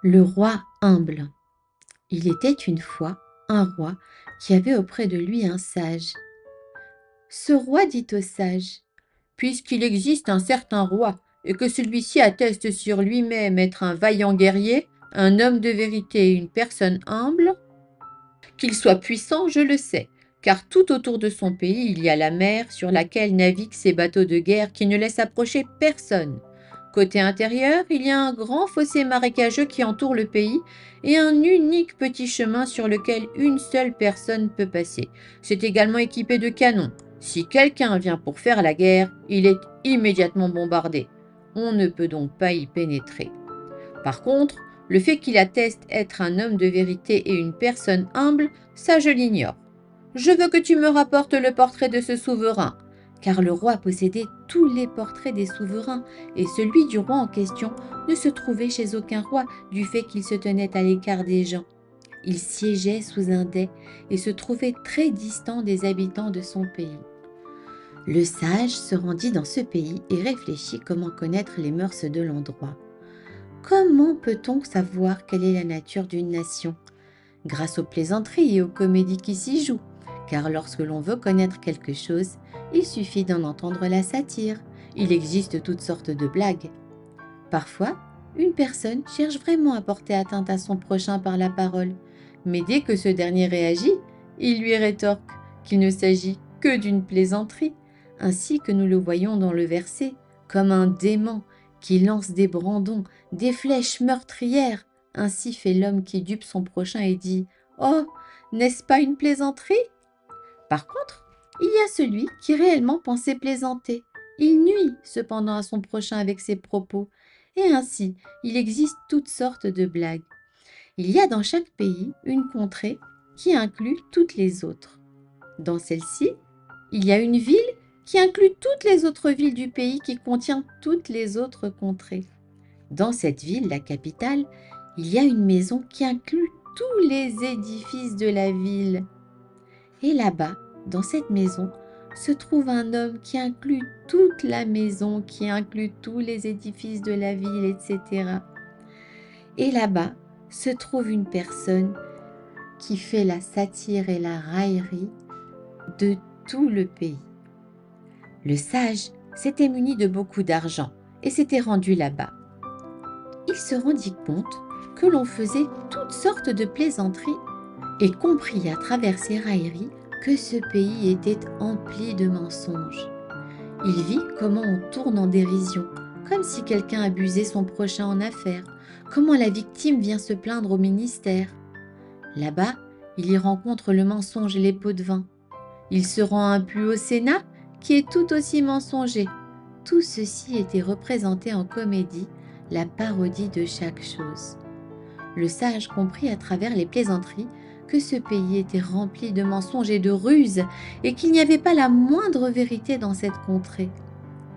Le roi humble. Il était une fois un roi qui avait auprès de lui un sage. Ce roi dit au sage: «Puisqu'il existe un certain roi, et que celui-ci atteste sur lui-même être un vaillant guerrier, un homme de vérité et une personne humble, qu'il soit puissant, je le sais, car tout autour de son pays il y a la mer sur laquelle naviguent ces bateaux de guerre qui ne laissent approcher personne. Côté intérieur, il y a un grand fossé marécageux qui entoure le pays et un unique petit chemin sur lequel une seule personne peut passer. C'est également équipé de canons. Si quelqu'un vient pour faire la guerre, il est immédiatement bombardé. On ne peut donc pas y pénétrer. Par contre, le fait qu'il atteste être un homme de vérité et une personne humble, ça je l'ignore. Je veux que tu me rapportes le portrait de ce souverain, car le roi possédait tous les portraits des souverains, et celui du roi en question ne se trouvait chez aucun roi du fait qu'il se tenait à l'écart des gens. Il siégeait sous un dais et se trouvait très distant des habitants de son pays. Le sage se rendit dans ce pays et réfléchit comment connaître les mœurs de l'endroit. Comment peut-on savoir quelle est la nature d'une nation? Grâce aux plaisanteries et aux comédies qui s'y jouent, car lorsque l'on veut connaître quelque chose, il suffit d'en entendre la satire. Il existe toutes sortes de blagues. Parfois, une personne cherche vraiment à porter atteinte à son prochain par la parole, mais dès que ce dernier réagit, il lui rétorque qu'il ne s'agit que d'une plaisanterie, ainsi que nous le voyons dans le verset, comme un dément qui lance des brandons, des flèches meurtrières. Ainsi fait l'homme qui dupe son prochain et dit: «Oh, n'est-ce pas une plaisanterie?» Par contre, il y a celui qui réellement pensait plaisanter. Il nuit cependant à son prochain avec ses propos. Et ainsi, il existe toutes sortes de blagues. Il y a dans chaque pays une contrée qui inclut toutes les autres. Dans celle-ci, il y a une ville qui inclut toutes les autres villes du pays qui contient toutes les autres contrées. Dans cette ville, la capitale, il y a une maison qui inclut tous les édifices de la ville. Et là-bas, dans cette maison, se trouve un homme qui inclut toute la maison, qui inclut tous les édifices de la ville, etc. Et là-bas se trouve une personne qui fait la satire et la raillerie de tout le pays. Le sage s'était muni de beaucoup d'argent et s'était rendu là-bas. Il se rendit compte que l'on faisait toutes sortes de plaisanteries et comprit à travers ses railleries que ce pays était empli de mensonges. Il vit comment on tourne en dérision, comme si quelqu'un abusait son prochain en affaires, comment la victime vient se plaindre au ministère. Là-bas, il y rencontre le mensonge et les pots de vin. Il se rend un plus au Sénat, qui est tout aussi mensonger. Tout ceci était représenté en comédie, la parodie de chaque chose. Le sage comprit à travers les plaisanteries que ce pays était rempli de mensonges et de ruses, et qu'il n'y avait pas la moindre vérité dans cette contrée.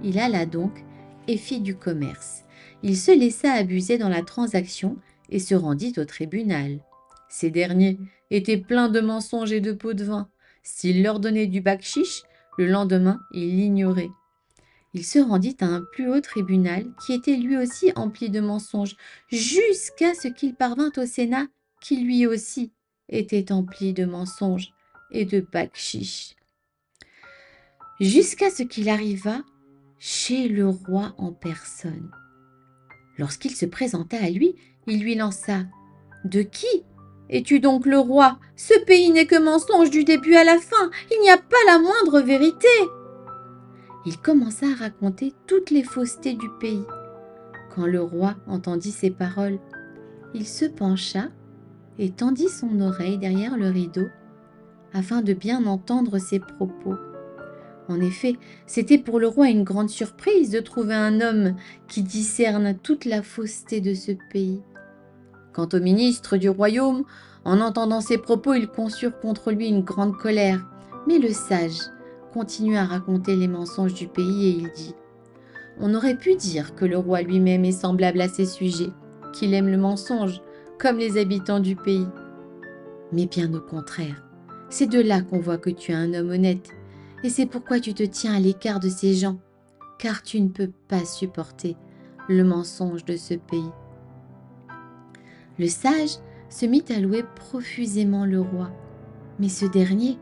Il alla donc et fit du commerce. Il se laissa abuser dans la transaction et se rendit au tribunal. Ces derniers étaient pleins de mensonges et de pots de vin. S'il leur donnait du bakchich, le lendemain, ils l'ignoraient. Il se rendit à un plus haut tribunal qui était lui aussi empli de mensonges, jusqu'à ce qu'il parvint au Sénat qui lui aussi était empli de mensonges et de bakchich. Jusqu'à ce qu'il arriva chez le roi en personne. Lorsqu'il se présenta à lui, il lui lança: «De qui es-tu donc le roi? Ce pays n'est que mensonge du début à la fin, il n'y a pas la moindre vérité!» Il commença à raconter toutes les faussetés du pays. Quand le roi entendit ces paroles, il se pencha et tendit son oreille derrière le rideau afin de bien entendre ses propos. En effet, c'était pour le roi une grande surprise de trouver un homme qui discerne toute la fausseté de ce pays. Quant au ministre du royaume, en entendant ces propos, ils conçurent contre lui une grande colère. Mais le sage continua à raconter les mensonges du pays et il dit: «On aurait pu dire que le roi lui-même est semblable à ses sujets, qu'il aime le mensonge, comme les habitants du pays. Mais bien au contraire, c'est de là qu'on voit que tu es un homme honnête, et c'est pourquoi tu te tiens à l'écart de ces gens, car tu ne peux pas supporter le mensonge de ce pays.» Le sage se mit à louer profusément le roi, mais ce dernier,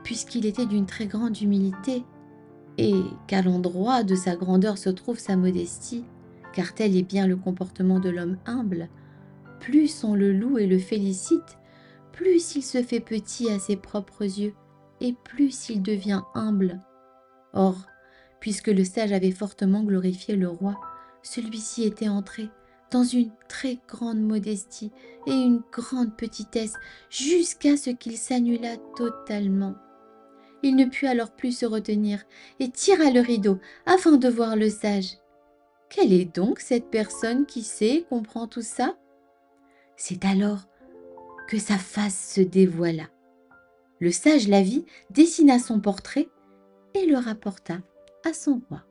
puisqu'il était d'une très grande humilité, et qu'à l'endroit de sa grandeur se trouve sa modestie, car tel est bien le comportement de l'homme humble, plus on le loue et le félicite, plus il se fait petit à ses propres yeux, et plus il devient humble. Or, puisque le sage avait fortement glorifié le roi, celui-ci était entré dans une très grande modestie et une grande petitesse, jusqu'à ce qu'il s'annulât totalement. Il ne put alors plus se retenir et tira le rideau afin de voir le sage. Quelle est donc cette personne qui sait et comprend tout ça? C'est alors que sa face se dévoila. Le sage la vit, dessina son portrait et le rapporta à son roi.